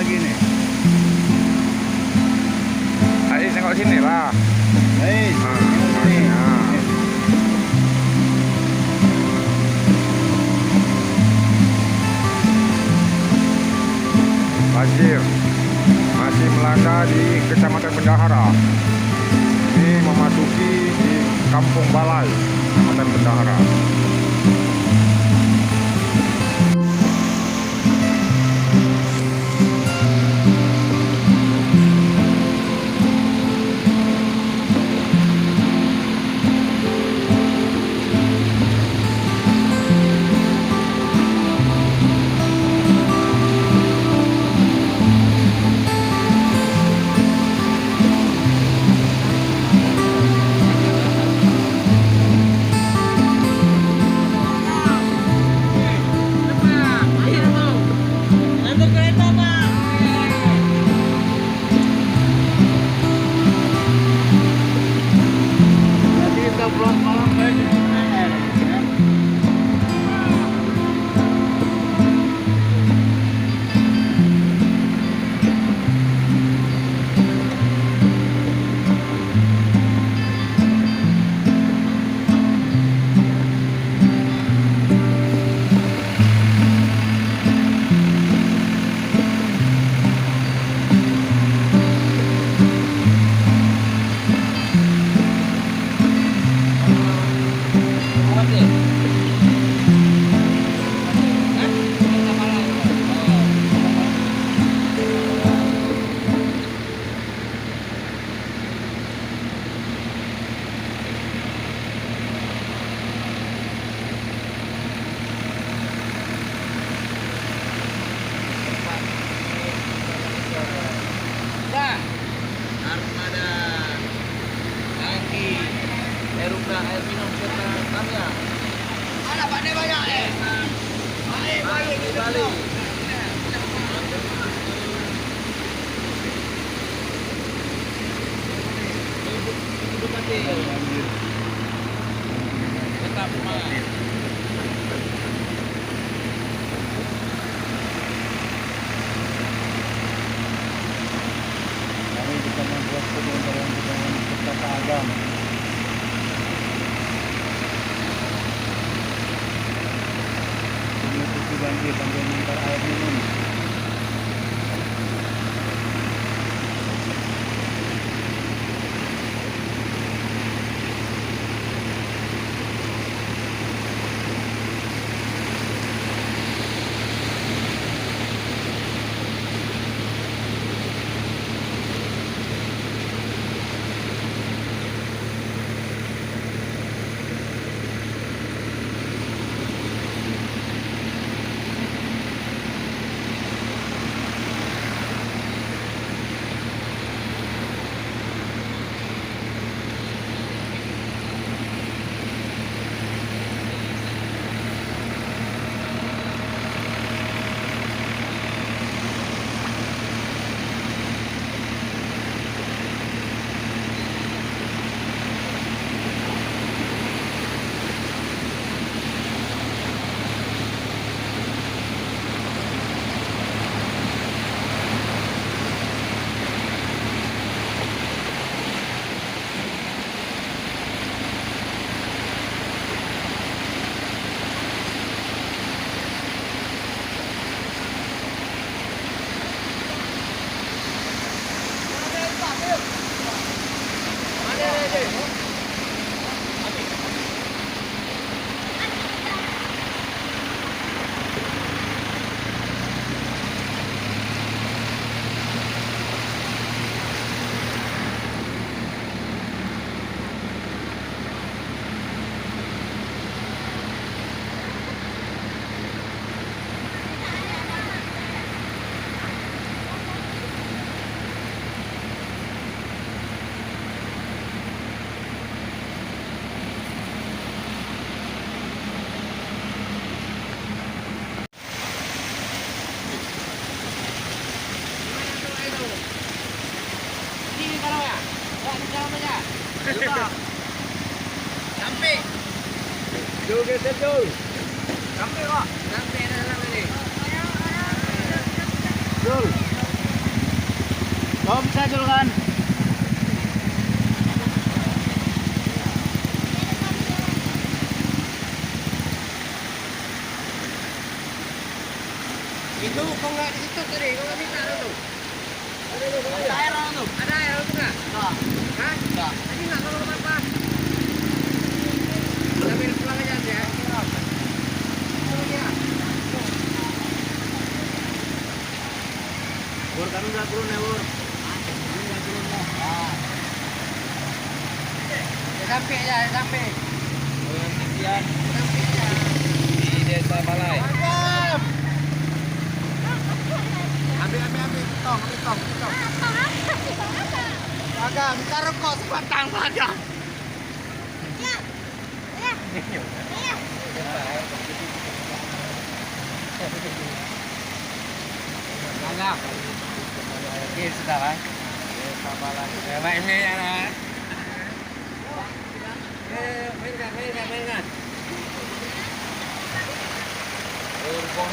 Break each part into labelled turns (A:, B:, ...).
A: lagi nih.
B: Ayo tengok sini lah.
A: Hei,
B: Sini. Banjir masih melanda di Kecamatan Bendahara. Ini memasuki di Kampung Balai, Kecamatan Bendahara.
A: Nanti kita pulang malam lagi.
C: Armada Kaki Eruka air minum serta Tamiya. Ada Pak De banyak Balik di Bali. Ibu mati. Tetap semangat.
A: Kami bisa membuat dengan Kota Agam. Menutupi banjir sampai mengantar air minum.
C: Sampai.
A: Jul geser Jul.
C: Sampai Pak. Sampai dalam ini.
A: Jul.
C: Oh, bisa julukan.
A: Itu kok nggak di situ tadi? Kok nggak minta dulu?
C: Ada air tuh.
A: Ada air itu nggak?
C: Enggak.
A: Hah?
C: Enggak.
A: Tadi nggak kalau apa? Sambil pulang aja ya.
C: Bur, kami udah turun ya, Bur. Ini udah turun ya.
A: Sampai aja, sampai.
C: Oh, yang sekian
A: Sampai aja.
C: di Desa Balai.
A: Mantap. Ambil. Tong. Agak, minta rokok sebatang saja.
C: Mangga. Oke, sudah lah. Desa Balai. Mainnya ya, lah.
A: Mainkan.
C: Bor,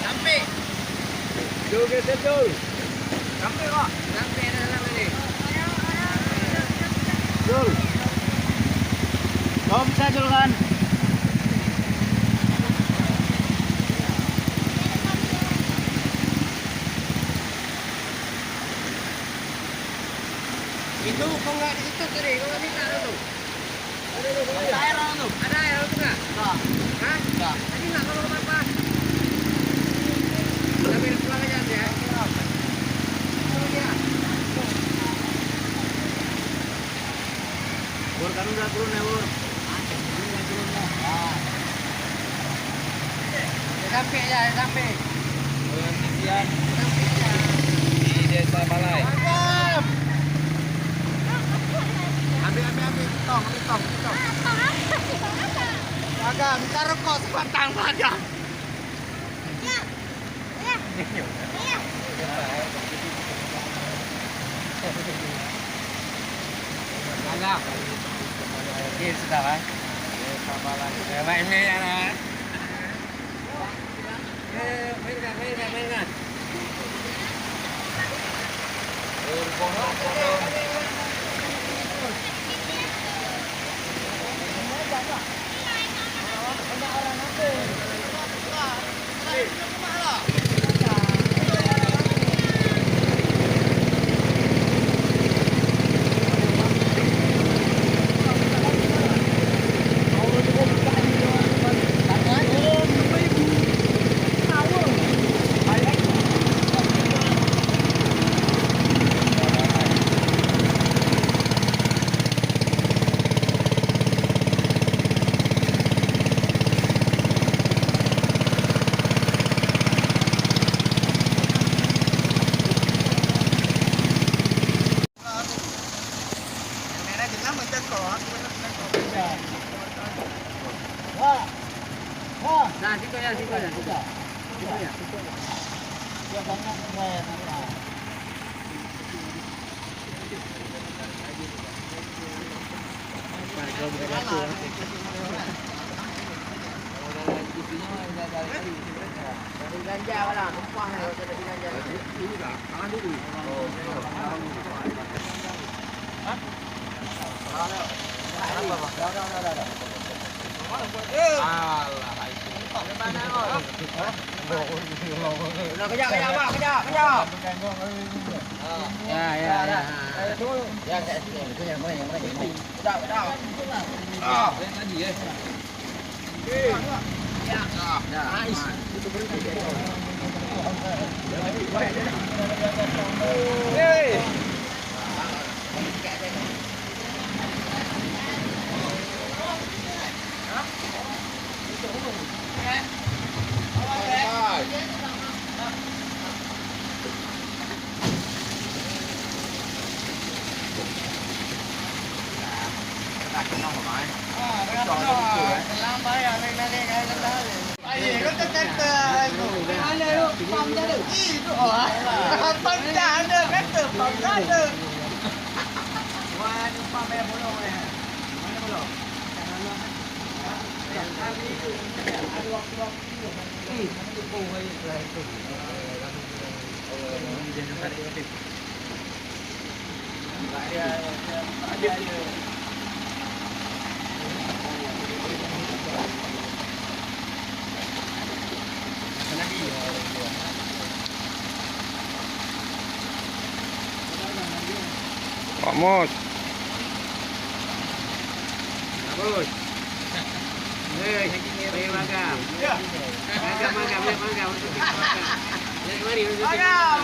A: Sampai.
C: Jul.
A: Sampai kok. Sampai dalam ini.
C: Jul. Oh, bisa julukan.
A: Itu kok nggak di situ tadi? Kok nggak minta dulu?
C: Ada air tuh.
A: Ada air itu nggak?
C: Enggak.
A: Hah?
C: Enggak.
A: Tadi nggak kalau apa? Sambil pulang aja ya.
C: Bor, kami udah turun ya, Bur. Ini udah turun ya.
A: Sampai aja, sampai.
C: Oh, yang sekian
A: Sampai aja.
C: di Desa Balai.
A: Mantap. Ambil. Tong. Agak, minta rokok sebatang saja.
C: Mangga. Oke, sudah lah. Desa Balai. Mainnya ya, lah.
A: Mainkan. Dia banyak saya. Dari ganja lah, tumpah lah dari ganja. Ini dah, tangan dulu. Oh, hah? Kejap, Pak, kejap. Ya. Ya, kejap. Tadi ya. Nice. Hey.
B: Pak Mus.
C: Bagus. Hei, saya magam. Magam. Jadi mari magam.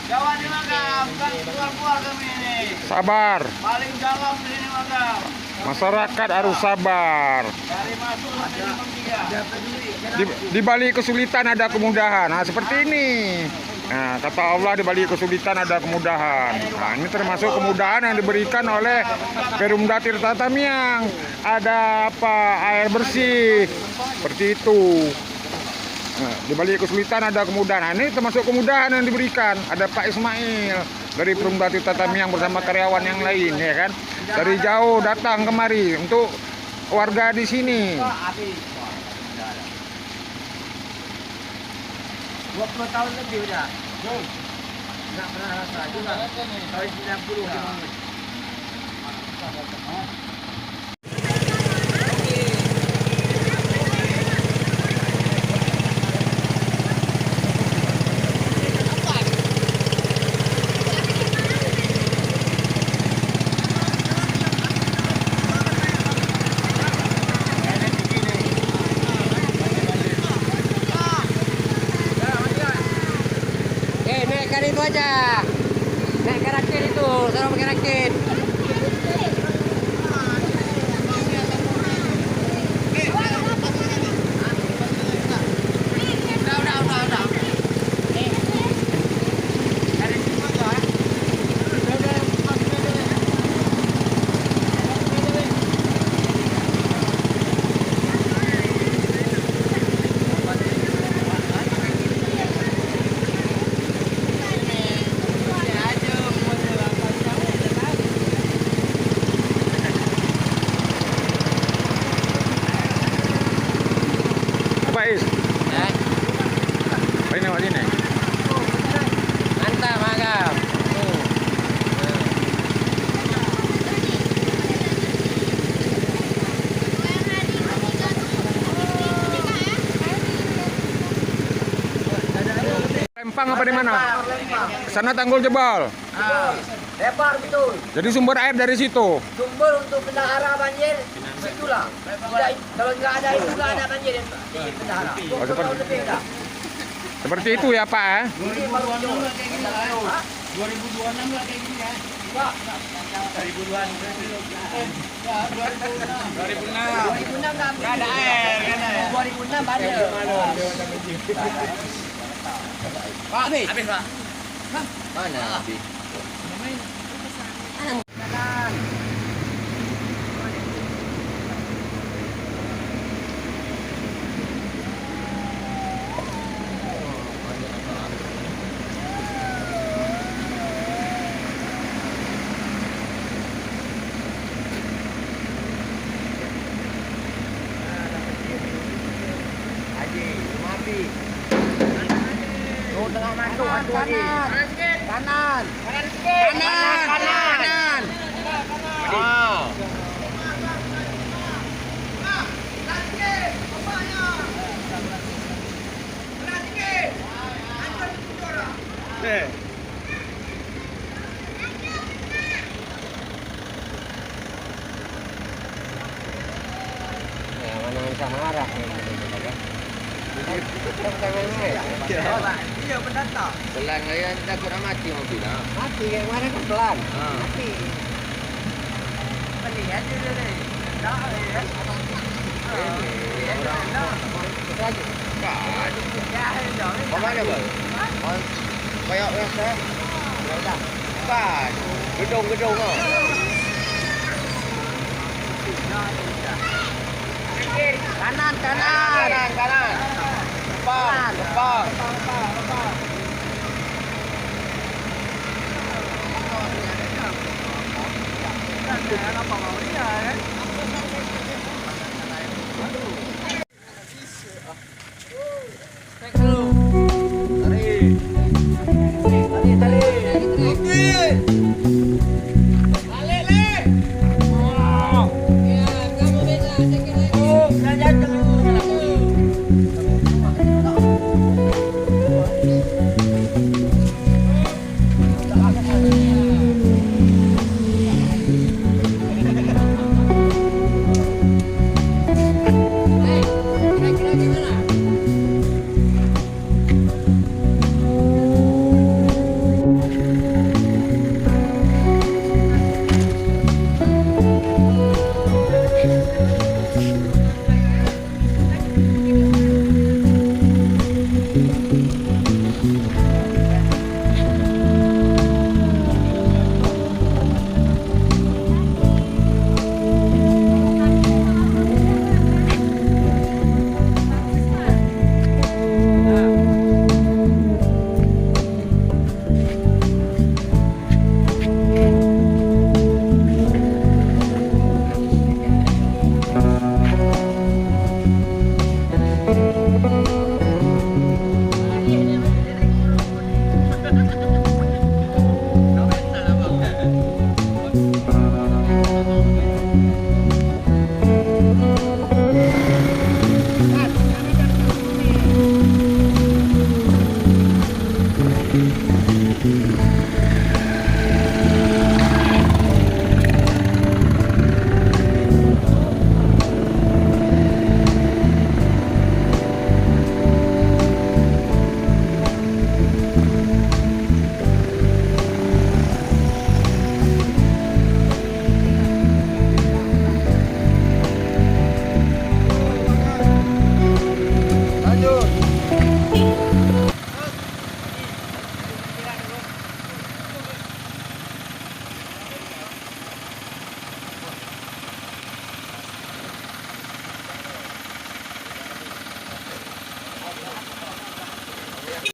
C: Kawan ni magam, kan keluar kami ni.
B: Sabar.
C: Paling dalam di sini magam.
B: Masyarakat harus sabar.
C: Dari masuk sampai
B: Di balik kesulitan ada kemudahan. Nah, seperti ini. Nah, kata Allah di balik kesulitan ada kemudahan. Nah, ini termasuk kemudahan yang diberikan oleh Perumda Tirta Tamiang. Ada air bersih. Seperti itu. Nah, di balik kesulitan ada kemudahan. Nah, ini termasuk kemudahan yang diberikan. Ada Pak Ismail dari Perumda Tirta Tamiang bersama karyawan yang lain, ya kan? Dari jauh datang kemari untuk warga di sini.
C: 20 tahun lebih dah. Tak pernah rasa juga. Tahun 90 dah. Naikkan itu aja. Naikkan rakit itu, taruh pakai rakit. Udah.
B: Pak Is, ini Pak ini.
C: Mantap, magam.
B: Lempang apa di mana? Sana tanggul jebol.
A: Lebar betul.
B: Jadi sumber air dari situ.
A: Sumber untuk bendahara banjir situlah. Kalau nggak ada itu nggak ada banjir di bendahara. 20 tahun lebih dah.
B: Seperti itu ya Pak ya.
A: Ini baru muncul.
C: 2026 lah kayak gini ya. 2006 nggak ada air.
A: 2006 banjir.
C: Pak, habis Pak.
A: Mana habis? masuk satu lagi. Kanan. Kanan. Ah.
C: Mana bisa marah
A: Iya pendatang.
C: pelan kaya takut nak mati mobil lah. Mati yang mana kan pelan. Mati.
A: Melihat dia ni. Tak ya.
C: Kau mana bang? Kayak rasa. Bukan. Gedung-gedung kau.
A: Kanan.
C: Depan.
A: Apa mau dia kan?
C: Thank you.